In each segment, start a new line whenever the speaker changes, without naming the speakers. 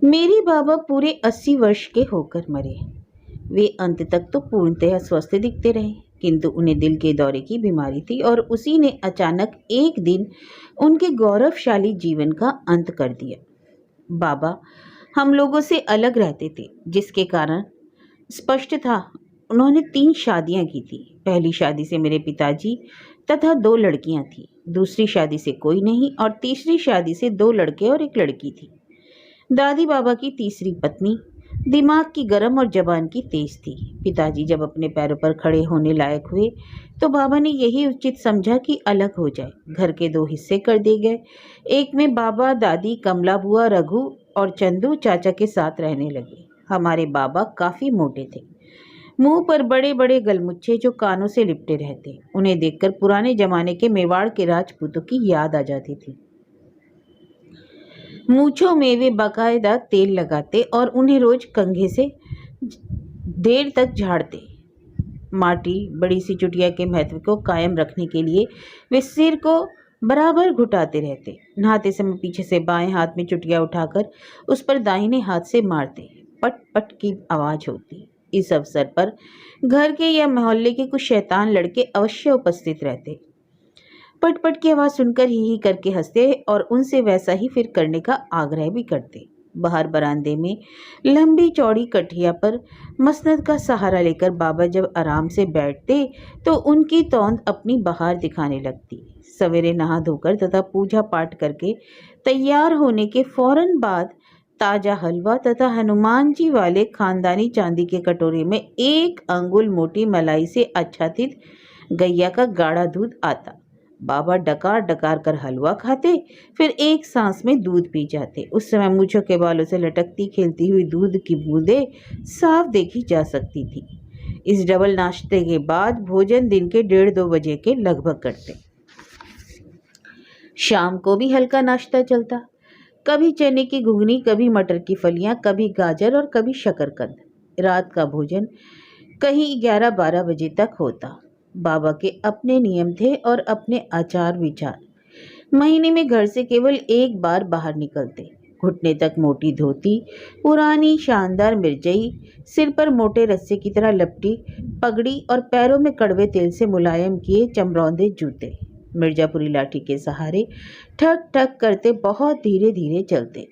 मेरे बाबा पूरे 80 वर्ष के होकर मरे। वे अंत तक तो पूर्णतः स्वस्थ दिखते रहे, किंतु उन्हें दिल के दौरे की बीमारी थी और उसी ने अचानक एक दिन उनके गौरवशाली जीवन का अंत कर दिया। बाबा हम लोगों से अलग रहते थे, जिसके कारण स्पष्ट था उन्होंने 3 शादियां की थी। पहली शादी से मेरे पिताजी तथा 2 लड़कियां थी, दूसरी शादी से कोई नहीं और तीसरी शादी से 2 लड़के और 1 लड़की थी। दादी बाबा की तीसरी पत्नी दिमाग की गर्म और जबान की तेज थी। पिताजी जब अपने पैरों पर खड़े होने लायक हुए तो बाबा ने यही उचित समझा कि अलग हो जाए। घर के 2 हिस्से कर दिए गए। एक में बाबा, दादी, कमला बुआ, रघु और चंदू चाचा के साथ रहने लगे। हमारे बाबा काफी मोटे थे, मुंह पर बड़े बड़े गलमुच्छे जो कानों से लिपटे रहते। उन्हें देखकर पुराने जमाने के मेवाड़ के राजपूतों की याद आ जाती थी। मूंछों में वे बाकायदा तेल लगाते और उन्हें रोज कंघे से देर तक झाड़ते। माटी बड़ी सी चुटिया के महत्व को कायम रखने के लिए वे सिर को बराबर घुटाते रहते। नहाते समय पीछे से बाएं हाथ में चुटिया उठाकर उस पर दाहिने हाथ से मारते। पट पट की आवाज होती। इस अवसर पर घर के या मोहल्ले के कुछ शैतान लड़के अवश्य उपस्थित रहते। पट पट की आवाज सुनकर ही करके हंसते और उनसे वैसा ही फिर करने का आग्रह भी करते। बाहर बरामदे में लंबी चौड़ी कठिया पर मसनद का सहारा लेकर बाबा जब आराम से बैठते तो उनकी तौंद अपनी बाहर दिखाने लगती। सवेरे नहा धोकर तथा पूजा पाठ करके तैयार होने के फौरन बाद ताजा हलवा तथा हनुमान जी वाले खानदानी चांदी के कटोरे में 1 अंगुल मोटी मलाई से आच्छादित गैया का गाढ़ा दूध आता। बाबा डकार डकार कर हलवा खाते, फिर एक सांस में दूध पी जाते। उस समय मूंछों के बालों से लटकती खेलती हुई दूध की बूंदें साफ देखी जा सकती थी। इस डबल नाश्ते के बाद भोजन दिन के 1:30-2 बजे के लगभग करते। शाम को भी हल्का नाश्ता चलता, कभी चने की घुगनी, कभी मटर की फलियां, कभी गाजर और कभी शकरकंद। रात का भोजन कहीं 11-12 बजे तक होता। बाबा के अपने नियम थे और अपने आचार विचार। महीने में घर से केवल 1 बार बाहर निकलते। घुटने तक मोटी धोती, पुरानी शानदार मिर्जई, सिर पर मोटे रस्से की तरह लपटी पगड़ी और पैरों में कड़वे तेल से मुलायम किए चमरौंदे जूते। मिर्जापुरी लाठी के सहारे ठक ठक करते बहुत धीरे धीरे चलते।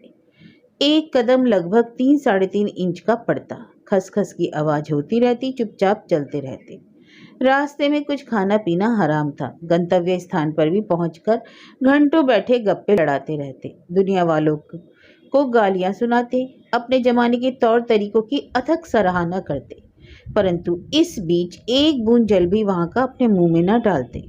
एक कदम लगभग 3-3.5 इंच का पड़ता। खसखस की आवाज होती रहती, चुपचाप चलते रहते। रास्ते में कुछ खाना पीना हराम था। गंतव्य स्थान पर भी पहुंचकर घंटों बैठे गप्पे लड़ाते रहते। दुनिया वालों को गालियां सुनाते, अपने जमाने के तौर तरीकों की अथक सराहना करते, परंतु इस बीच एक बूंद जल भी वहां का अपने मुंह में न डालते।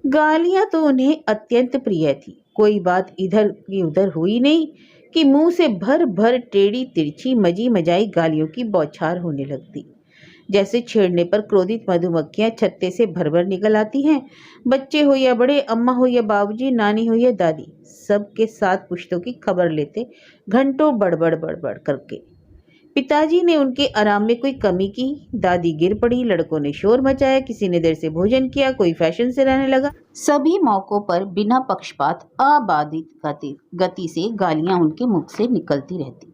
गालियां तो उन्हें अत्यंत प्रिय थी। कोई बात इधर की उधर हुई नहीं कि मुंह से भर भर टेढ़ी तिरछी मजी मजाई गालियों की बौछार होने लगती। जैसे छेड़ने पर क्रोधित मधुमक्खियां छत्ते से भर भर निकल आती हैं। बच्चे हो या बड़े, अम्मा हो या बाबूजी, नानी हो या दादी, सबके साथ पुश्तों की खबर लेते, घंटों बड़बड़ बड़बड़ करके। पिताजी ने उनके आराम में कोई कमी की, दादी गिर पड़ी, लड़कों ने शोर मचाया, किसी ने देर से भोजन किया, कोई फैशन से रहने लगा। सभी मौकों पर बिना पक्षपात अबाधित गति से गालियां उनके मुख से निकलती रहती।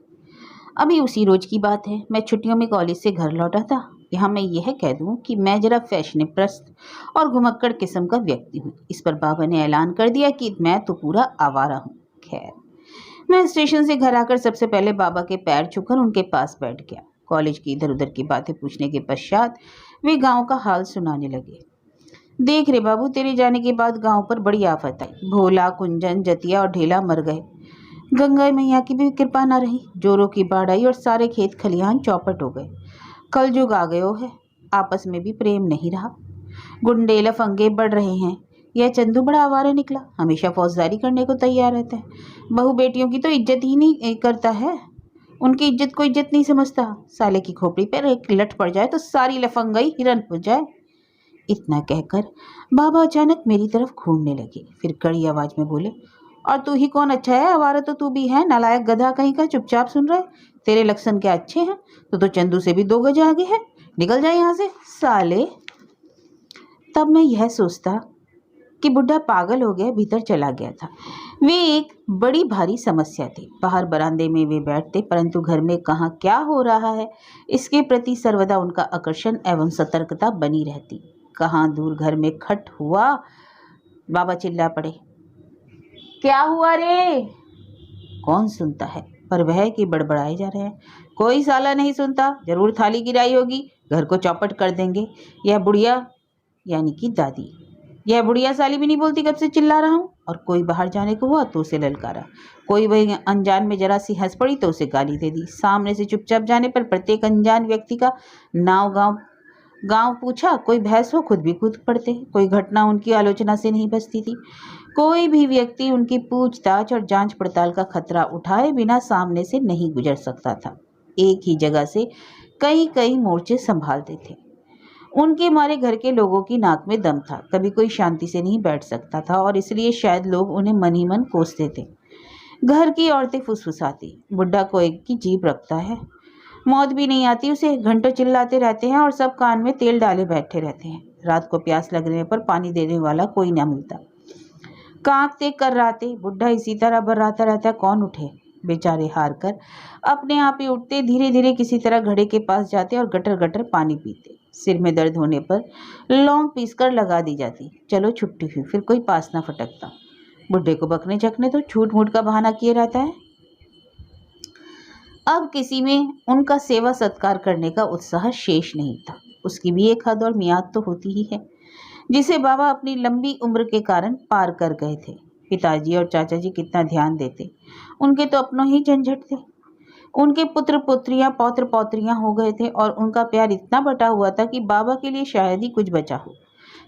अभी उसी रोज की बात है। मैं छुट्टियों में कॉलेज से घर लौटा था। यहाँ मैं यह कह दूं कि मैं जरा फैशनेप्रस्त और घुमक्कड़ किस्म का व्यक्ति हूँ। इस पर बाबा ने ऐलान कर दिया कि मैं तो पूरा आवारा हूँ। खैर, मैं स्टेशन से घर आकर सबसे पहले बाबा के पैर छूकर उनके पास बैठ गया। कॉलेज की इधर उधर की बातें पूछने के पश्चात वे गांव का हाल सुनाने लगे। देख रे बाबू, तेरे जाने के बाद गांव पर बड़ी आफत आई। भोला, कुंजन, जतिया और ढेला मर गए। गंगा मैया की भी कृपा न रही। जोरों की बाढ़ आई और सारे खेत खलिहान चौपट हो गए। कलयुग आ गयो है, आपस में भी प्रेम नहीं रहा। गुंडे लफंगे बढ़ रहे हैं। यह चंदू बड़ा आवारा निकला, हमेशा फौजदारी करने को तैयार रहता है। बहू बेटियों की तो इज्जत ही नहीं करता है, उनकी इज्जत को इज्जत नहीं समझता। साले की खोपड़ी पर एक लठ पड़ जाए तो सारी लफंगाई हिरन हो जाए। इतना कहकर बाबा अचानक मेरी तरफ घूरने लगे, फिर कड़ी आवाज में बोले, और तू ही कौन अच्छा है? आवारा तो तू भी है, नालायक गधा कहीं का, चुपचाप सुन रहा है। तेरे लक्षण क्या अच्छे हैं? तो चंदू से भी 2 गज आगे है। निकल जाए यहाँ से साले। तब मैं यह सोचता कि बुढ़ा पागल हो गया, भीतर चला गया था। वे एक बड़ी भारी समस्या थी। बाहर बरामदे में वे बैठते, परंतु घर में कहाँ क्या हो रहा है इसके प्रति सर्वदा उनका आकर्षण एवं सतर्कता बनी रहती। कहाँ दूर घर में खट हुआ, बाबा चिल्ला पड़े, क्या हुआ रे? कौन सुनता है, पर वह कि बड़बड़ाए जा रहे हैं। कोई साला नहीं सुनता, जरूर थाली गिराई होगी, घर को चौपट कर देंगे। यह बुढ़िया, यानी कि दादी, यह बुढ़िया साली भी नहीं बोलती, कब से चिल्ला रहा हूँ। और कोई बाहर जाने को हुआ तो उसे ललकारा, कोई वही अनजान में जरा सी हंस पड़ी तो उसे गाली दे दी। सामने से चुपचाप जाने पर प्रत्येक अनजान व्यक्ति का नाव गांव गांव पूछा, कोई भैंस हो खुद भी कूद पड़ते। कोई घटना उनकी आलोचना से नहीं बचती थी। कोई भी व्यक्ति उनकी पूछताछ और जांच पड़ताल का खतरा उठाए बिना सामने से नहीं गुजर सकता था। एक ही जगह से कई कई मोर्चे संभालते थे। उनके मारे घर के लोगों की नाक में दम था। कभी कोई शांति से नहीं बैठ सकता था और इसलिए शायद लोग उन्हें मन ही मन कोसते थे। घर की औरतें फुसफुसाती, बुढ़ा को एक की जीभ रखता है, मौत भी नहीं आती उसे, घंटों चिल्लाते रहते हैं और सब कान में तेल डाले बैठे रहते हैं। रात को प्यास लगने पर पानी देने वाला कोई ना मिलता। कांपते कर्राते बुढ़ा इसी तरह बर्राता रहता, कौन उठे। बेचारे हार कर अपने आप ही उठते, धीरे धीरे किसी तरह घड़े के पास जाते और गटर गटर पानी पीते। सिर में दर्द होने पर लौंग पीसकर लगा दी जाती, चलो छुट्टी हुई, फिर कोई पास ना फटकता। बुढ़े को बकने झकने तो छूट मूट का बहाना किए रहता है। अब किसी में उनका सेवा सत्कार करने का उत्साह शेष नहीं था। उसकी भी एक हद और मियाद तो होती ही है, जिसे बाबा अपनी लंबी उम्र के कारण पार कर गए थे। पिताजी और चाचा जी कितना ध्यान देते, उनके तो अपनों ही झंझट थे। उनके पुत्र पुत्रियां पौत्र पौत्रियां हो गए थे और उनका प्यार इतना बटा हुआ था कि बाबा के लिए शायद ही कुछ बचा हो।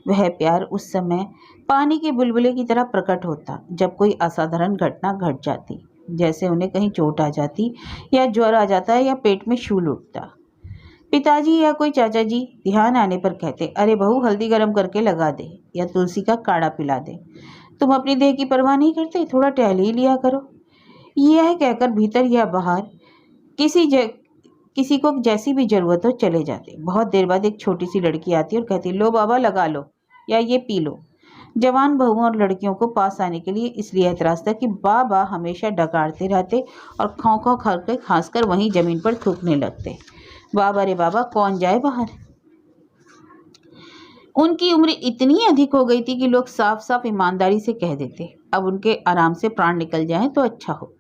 वह प्यार उस समय पानी के बुलबुले की तरह प्रकट होता जब कोई असाधारण घटना घट जाती, जैसे उन्हें कहीं चोट आ जाती या ज्वर आ जाता या पेट में शूल उठता। पिताजी या कोई चाचा जी ध्यान आने पर कहते, अरे बहू हल्दी गर्म करके लगा दे या तुलसी का काढ़ा पिला दे। तुम अपनी देह की परवाह नहीं करते, थोड़ा टहल ही लिया करो। यह कहकर भीतर या बाहर किसी को जैसी भी जरूरत हो चले जाते। बहुत देर बाद एक छोटी सी लड़की आती और कहती, लो बाबा लगा लो या ये पी लो। जवान बहुओं और लड़कियों को पास आने के लिए इसलिए एतराज था कि बाबा हमेशा डकारते रहते और खौं खौं करके खांसकर वहीं जमीन पर थूकने लगते। बाबा रे बाबा, कौन जाए बाहर। उनकी उम्र इतनी अधिक हो गई थी कि लोग साफ साफ ईमानदारी से कह देते, अब उनके आराम से प्राण निकल जाएं तो अच्छा हो।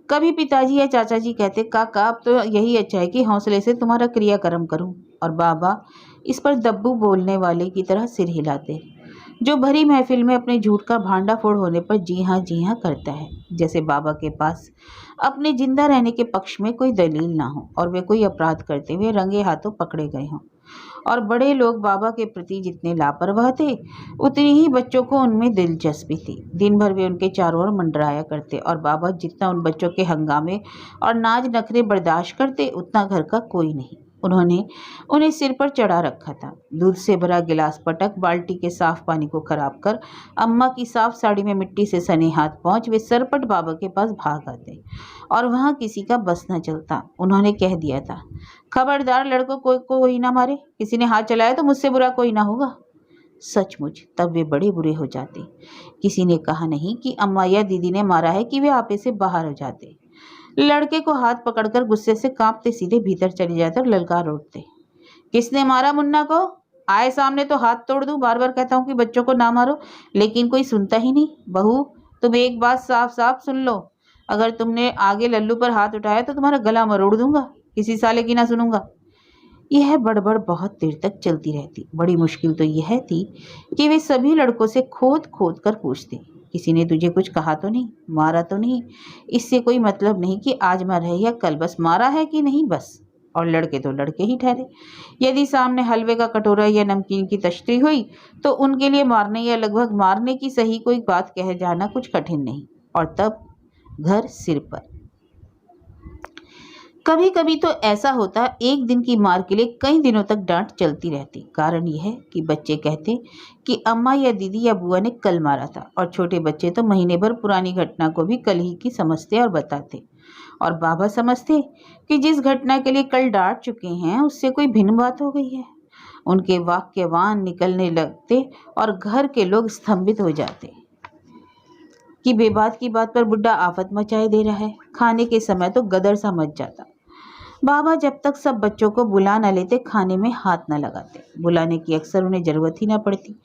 कभी पिताजी या चाचा जी कहते, काका अब तो यही अच्छा है कि हौसले से तुम्हारा क्रियाक्रम करूं, और बाबा इस पर दब्बू बोलने वाले की तरह सिर हिलाते, जो भरी महफिल में अपने झूठ का भांडाफोड़ होने पर जी हाँ करता है, जैसे बाबा के पास अपने जिंदा रहने के पक्ष में कोई दलील ना हो और वे कोई अपराध करते हुए रंगे हाथों पकड़े गए हों। और बड़े लोग बाबा के प्रति जितने लापरवाह थे, उतनी ही बच्चों को उनमें दिलचस्पी थी। दिन भर वे उनके चारों ओर मंडराया करते और बाबा जितना उन बच्चों के हंगामे और नाज नखरे बर्दाश्त करते, उतना घर का कोई नहीं। उन्होंने उन्हें सिर पर चढ़ा रखा था। दूध से भरा गिलास पटक बाल्टी के साफ पानी को खराब कर अम्मा की साफ साड़ी में मिट्टी से सने हाथ पहुंच वे सरपट बाबा के पास भाग आते और वहां किसी का बस न चलता। उन्होंने कह दिया था, खबरदार लड़कों कोई ना मारे, किसी ने हाथ चलाया तो मुझसे बुरा कोई ना होगा। सचमुच तब वे बड़े बुरे हो जाते। किसी ने कहा नहीं कि अम्मा या दीदी ने मारा है कि वे आपे से बाहर हो जाते। लड़के को हाथ पकड़कर गुस्से से कांपते सीधे भीतर चले जाते और ललकार उठते, किसने मारा मुन्ना को? आए सामने तो हाथ तोड़ दूं। बार बार कहता हूं कि बच्चों को ना मारो, लेकिन कोई सुनता ही नहीं। बहू तुम एक बात साफ साफ सुन लो, अगर तुमने आगे लल्लू पर हाथ उठाया तो तुम्हारा गला मरोड़ दूंगा, किसी साले की ना सुनूंगा। यह बड़बड़ बहुत देर तक चलती रहती। बड़ी मुश्किल तो यह थी कि वे सभी लड़कों से खोद खोद कर पूछते, किसी ने तुझे कुछ कहा तो नहीं, मारा तो नहीं? इससे कोई मतलब नहीं कि आज मर है या कल, बस मारा है कि नहीं बस। और लड़के तो लड़के ही ठहरे। यदि सामने हलवे का कटोरा या नमकीन की तश्तरी हुई तो उनके लिए मारने या लगभग मारने की सही कोई बात कह जाना कुछ कठिन नहीं। और तब घर सिर पर। कभी कभी तो ऐसा होता, एक दिन की मार के लिए कई दिनों तक डांट चलती रहती। कारण यह है कि बच्चे कहते कि अम्मा या दीदी या बुआ ने कल मारा था, और छोटे बच्चे तो महीने भर पुरानी घटना को भी कल ही की समझते और बताते। और बाबा समझते कि जिस घटना के लिए कल डांट चुके हैं उससे कोई भिन्न बात हो गई है। उनके वाक्यवान निकलने लगते और घर के लोग स्तंभित हो जाते। कि बेबात की बात पर बुड्ढा आफत मचाए दे रहा है। खाने के समय तो गदर सा मच जाता। बाबा जब तक सब बच्चों को बुला न लेते खाने में हाथ न लगाते। बुलाने की अक्सर उन्हें जरूरत ही न पड़ती।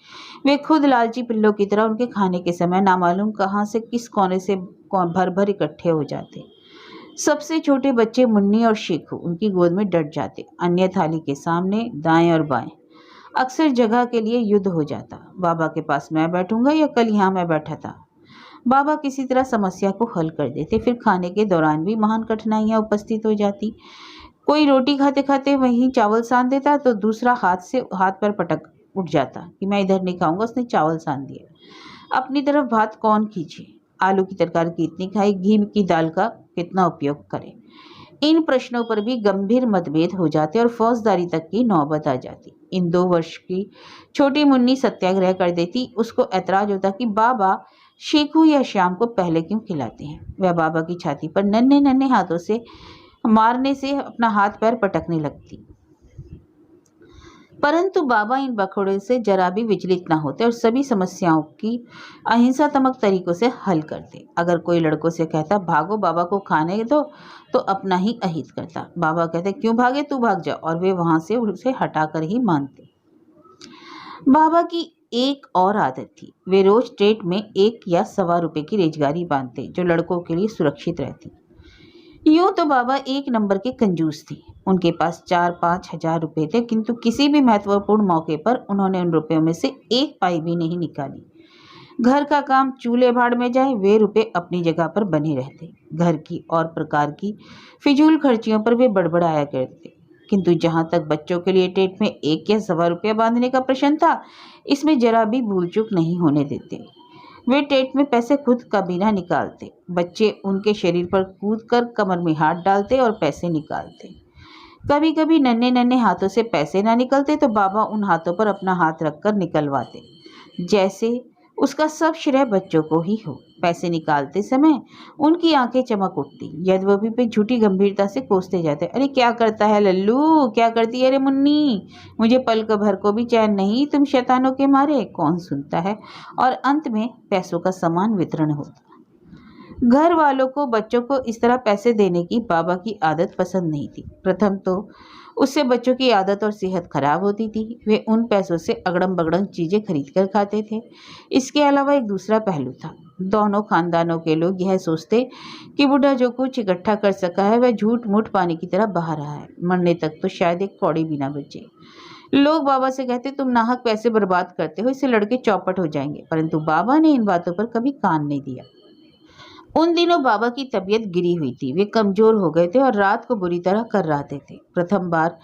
वे खुद लालची पिल्लों की तरह उनके खाने के समय नामालूम कहाँ से किस कोने से भर भर इकट्ठे हो जाते। सबसे छोटे बच्चे मुन्नी और शेखू उनकी गोद में डट जाते। अन्य थाली के सामने दाएं और बाएं अक्सर जगह के लिए युद्ध हो जाता। बाबा के पास मैं बैठूंगा या कल यहाँ मैं बैठा था। बाबा किसी तरह समस्या को हल कर देते। फिर खाने के दौरान भी महान कठिनाइयां उपस्थित हो जाती। कोई रोटी खाते खाते वहीं चावल सान देता तो दूसरा हाथ पर पटक उठ जाता कि मैं इधर नहीं खाऊंगा, उसने चावल सान दिया। अपनी तरफ भात कौन खींचे, आलू की तरकारी कितनी खाए, घी की दाल का कितना उपयोग करे। इन प्रश्नों पर भी गंभीर मतभेद हो जाते और फौजदारी तक की नौबत आ जाती। इन 2 वर्ष की छोटी मुन्नी सत्याग्रह कर देती। उसको ऐतराज होता कि बाबा शेखू या श्याम को पहले क्यों खिलाते हैं। वह बाबा की छाती पर नन्हे नन्हे हाथों से मारने से अपना हाथ पैर पटकने लगती। परंतु बाबा इन बखोड़े से जरा भी विचलित न होते और सभी समस्याओं की अहिंसात्मक तरीकों से हल करते। अगर कोई लड़कों से कहता भागो बाबा को खाने दो तो अपना ही अहित करता। बाबा कहते क्यों भागे, तू भाग जा, और वे वहां से उसे हटाकर ही मानते। बाबा की एक और आदत थी। वे रोज स्टेट में 1 या सवा रुपए की रेजगारी बांधते जो लड़कों के लिए सुरक्षित रहती। यूं तो बाबा 1 नंबर के कंजूस थे। उनके पास 4-5 हजार रुपए थे, किंतु किसी भी महत्वपूर्ण मौके पर उन्होंने उन रुपयों में से 1 पाई भी नहीं निकाली। घर का काम चूल्हे भाड़ में जाए, वे रुपए अपनी जगह पर बने रहते। घर की और प्रकार की फिजूल खर्चियों पर वे बड़बड़ाया करते। किंतु जहां तक बच्चों के लिए टेट में 1 या सवा रुपया बांधने का प्रश्न था, इसमें जरा भी भूल चूक नहीं होने देते। वे टेट में पैसे खुद कभी ना निकालते। बच्चे उनके शरीर पर कूदकर कमर में हाथ डालते और पैसे निकालते। कभी कभी नन्हे नन्हे हाथों से पैसे ना निकलते तो बाबा उन हाथों पर अपना हाथ रखकर निकलवाते, जैसे उसका सब श्रेय बच्चों को ही हो। पैसे निकालते समय उनकी आंखें चमक उठती। यद्यपि पे झूठी गंभीरता से कोसते जाते, अरे क्या करता है लल्लू, क्या करती है रे मुन्नी, मुझे पलक भर को भी चैन नहीं तुम शैतानों के मारे, कौन सुनता है। और अंत में पैसों का समान वितरण होता। घर वालों को बच्चों को इस तरह पैसे देने की बाबा की आदत पसंद नहीं थी। प्रथम तो उससे बच्चों की आदत और सेहत खराब होती थी। वे उन पैसों से अगड़म बगड़म चीजें खरीद कर खाते थे। इसके अलावा एक दूसरा पहलू था। दोनों खानदानों के लोग यह सोचते कि बूढ़ा जो कुछ इकट्ठा कर सका है वह झूठ मूठ पानी की तरह बहा रहा है। मरने तक तो शायद एक कौड़ी भी ना बचे। लोग बाबा से कहते तुम नाहक पैसे बर्बाद करते हो, इससे लड़के चौपट हो जाएंगे। परंतु बाबा ने इन बातों पर कभी कान नहीं दिया। उन दिनों बाबा की तबीयत गिरी हुई थी। वे कमजोर हो गए थे और रात को बुरी तरह कर्राते थे। प्रथम बार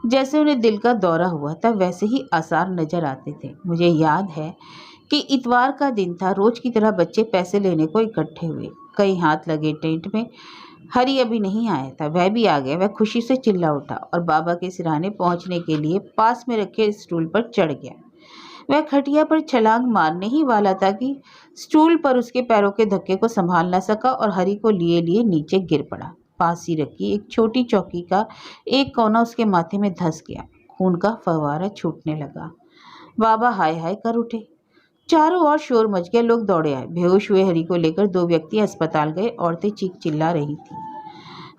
जैसे उन्हें दिल का दौरा हुआ था वैसे ही आसार नजर आते थे। मुझे याद है कि इतवार का दिन था। रोज की तरह बच्चे पैसे लेने को इकट्ठे हुए। कई हाथ लगे टेंट में। हरी अभी नहीं आया था, वह भी आ गया। वह खुशी से चिल्ला उठा और बाबा के सिरहाने पहुंचने के लिए पास में रखे स्टूल पर चढ़ गया। वह खटिया पर छलांग मारने ही वाला था कि स्टूल पर उसके पैरों के धक्के को संभाल न सका और हरी को लिए लिए नीचे गिर पड़ा। पास ही रखी एक छोटी चौकी का एक कोना उसके माथे में धंस गया। खून का फव्वारा छूटने लगा। बाबा हाय हाय कर उठे। चारों ओर शोर मच गया। लोग दौड़े आए। बेहोश हुए हरी को लेकर 2 व्यक्ति अस्पताल गए। औरतें चीख चिल्ला रही थी।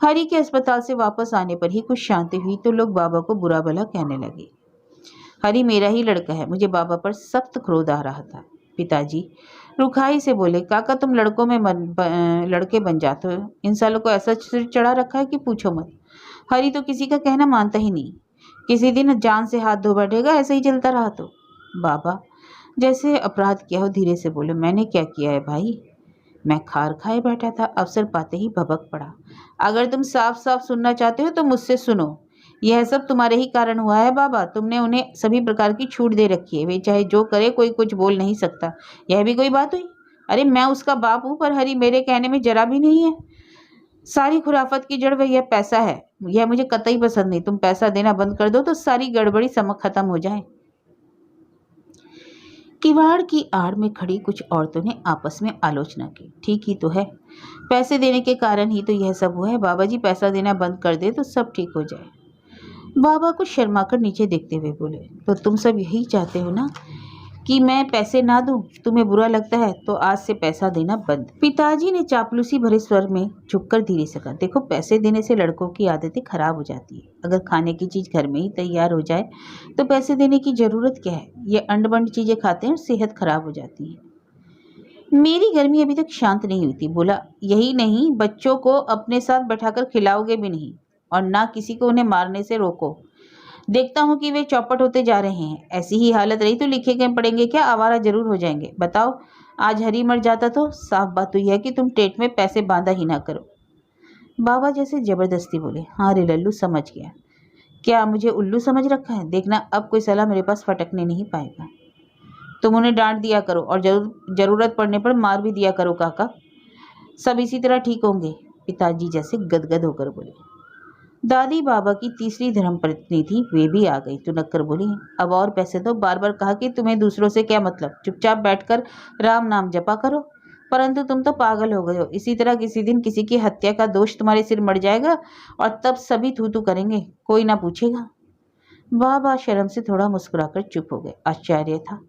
हरी के अस्पताल से वापस आने पर ही कुछ शांति हुई तो लोग बाबा को बुरा भला कहने लगे। हरी मेरा ही लड़का है। मुझे बाबा पर सख्त क्रोध आ रहा था। पिताजी रुखाई से बोले, काका तुम लड़कों में लड़के बन जाते हो। इन सालों को ऐसा सिर चढ़ा रखा है कि पूछो मत। हरी तो किसी का कहना मानता ही नहीं। किसी दिन जान से हाथ धो बैठेगा। ऐसे ही चलता रहा तो। बाबा जैसे अपराध किया हो धीरे से बोले, मैंने क्या किया है भाई? मैं खार खाए बैठा था, अवसर पाते ही भभक पड़ा। अगर तुम साफ साफ सुनना चाहते हो तो मुझसे सुनो। यह सब तुम्हारे ही कारण हुआ है बाबा। तुमने उन्हें सभी प्रकार की छूट दे रखी है। वे चाहे जो करे कोई कुछ बोल नहीं सकता। यह भी कोई बात हुई? अरे मैं उसका बाप हूँ पर हरी मेरे कहने में जरा भी नहीं है। सारी खुराफत की जड़ वह यह पैसा है। यह मुझे कतई पसंद नहीं। तुम पैसा देना बंद कर दो तो सारी गड़बड़ी समझ खत्म हो जाए। किवाड़ की आड़ में खड़ी कुछ औरतों ने आपस में आलोचना की। ठीक ही तो है, पैसे देने के कारण ही तो यह सब हुआ है। बाबा जी पैसा देना बंद कर दे तो सब ठीक हो जाए। बाबा को शर्मा कर नीचे देखते हुए बोले, तो तुम सब यही चाहते हो ना कि मैं पैसे ना दूं? तुम्हें बुरा लगता है तो आज से पैसा देना बंद। पिताजी ने चापलूसी भरे स्वर में झुककर धीरे से कहा, देखो पैसे देने से लड़कों की आदतें खराब हो जाती है। अगर खाने की चीज घर में ही तैयार हो जाए तो पैसे देने की जरूरत क्या है? ये अंड बंड चीजें खाते हैं और सेहत खराब हो जाती है। मेरी गर्मी अभी तक शांत नहीं हुई थी। बोला, यही नहीं, बच्चों को अपने साथ बैठाकर खिलाओगे भी नहीं और ना किसी को उन्हें मारने से रोको। देखता हूँ कि वे चौपट होते जा रहे हैं। ऐसी ही हालत रही तो लिखे के पड़ेंगे क्या? आवारा जरूर हो जाएंगे। बताओ, आज हरी मर जाता तो? साफ बात तो यह है कि तुम टेट में पैसे बांधा ही ना करो। बाबा जैसे जबरदस्ती बोले, हाँ रे लल्लू, समझ गया। क्या मुझे उल्लू समझ रखा है? देखना अब कोई सलाह मेरे पास फटकने नहीं पाएगा। तुम उन्हें डांट दिया करो और जरूरत पड़ने पर मार भी दिया करो काका। सब इसी तरह ठीक होंगे। पिताजी जैसे गदगद होकर बोले। दादी बाबा की तीसरी धर्मपत्नी थी, वे भी आ गई तो नक्कर बोली, अब और पैसे दो। बार बार कहा कि तुम्हें दूसरों से क्या मतलब, चुपचाप बैठकर राम नाम जपा करो। परंतु तुम तो पागल हो गए हो। इसी तरह किसी दिन किसी की हत्या का दोष तुम्हारे सिर मर जाएगा और तब सभी थू थू करेंगे, कोई ना पूछेगा। बाबा शर्म से थोड़ा मुस्कुराकर चुप हो गए। आश्चर्य था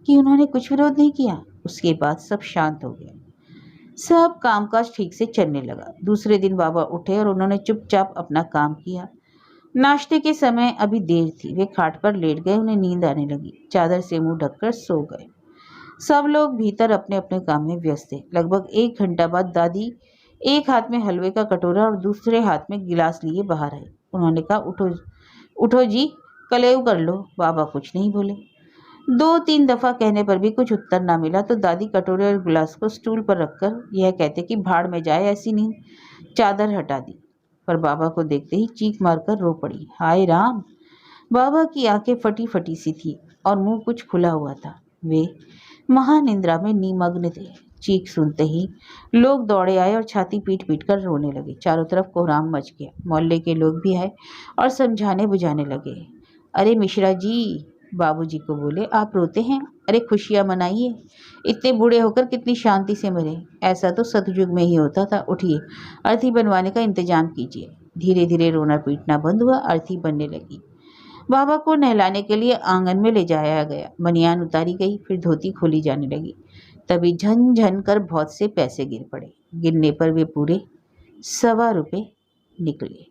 कि उन्होंने कुछ विरोध नहीं किया। उसके बाद सब शांत हो गया। सब कामकाज ठीक से चलने लगा। दूसरे दिन बाबा उठे और उन्होंने चुपचाप अपना काम किया। नाश्ते के समय अभी देर थी। वे खाट पर लेट गए। उन्हें नींद आने लगी। चादर से मुंह ढककर सो गए। सब लोग भीतर अपने अपने काम में व्यस्त थे। लगभग 1 घंटा बाद दादी एक हाथ में हलवे का कटोरा और दूसरे हाथ में गिलास लिए बाहर आई। उन्होंने कहा, उठो उठो जी, कलेव कर लो। बाबा कुछ नहीं बोले। 2-3 दफा कहने पर भी कुछ उत्तर ना मिला तो दादी कटोरे और गिलास को स्टूल पर रखकर यह कहते कि भाड़ में जाए ऐसी नींद, चादर हटा दी। पर बाबा को देखते ही चीख मारकर रो पड़ी। हाय राम! बाबा की आंखें फटी फटी सी थी और मुंह कुछ खुला हुआ था। वे महानिंद्रा में निमग्न थे। चीख सुनते ही लोग दौड़े आए और छाती पीट पीट कर रोने लगे। चारों तरफ कोहराम मच गया। मोहल्ले के लोग भी आए और समझाने बुझाने लगे। अरे मिश्रा जी, बाबूजी को बोले, आप रोते हैं? अरे खुशियां मनाइए। इतने बूढ़े होकर कितनी शांति से मरे। ऐसा तो सतयुग में ही होता था। उठिए, अर्थी बनवाने का इंतजाम कीजिए। धीरे धीरे रोना पीटना बंद हुआ। अर्थी बनने लगी। बाबा को नहलाने के लिए आंगन में ले जाया गया। बनियान उतारी गई, फिर धोती खोली जाने लगी। तभी झन झन कर बहुत से पैसे गिर पड़े। गिरने पर वे पूरे ₹1.25 निकले।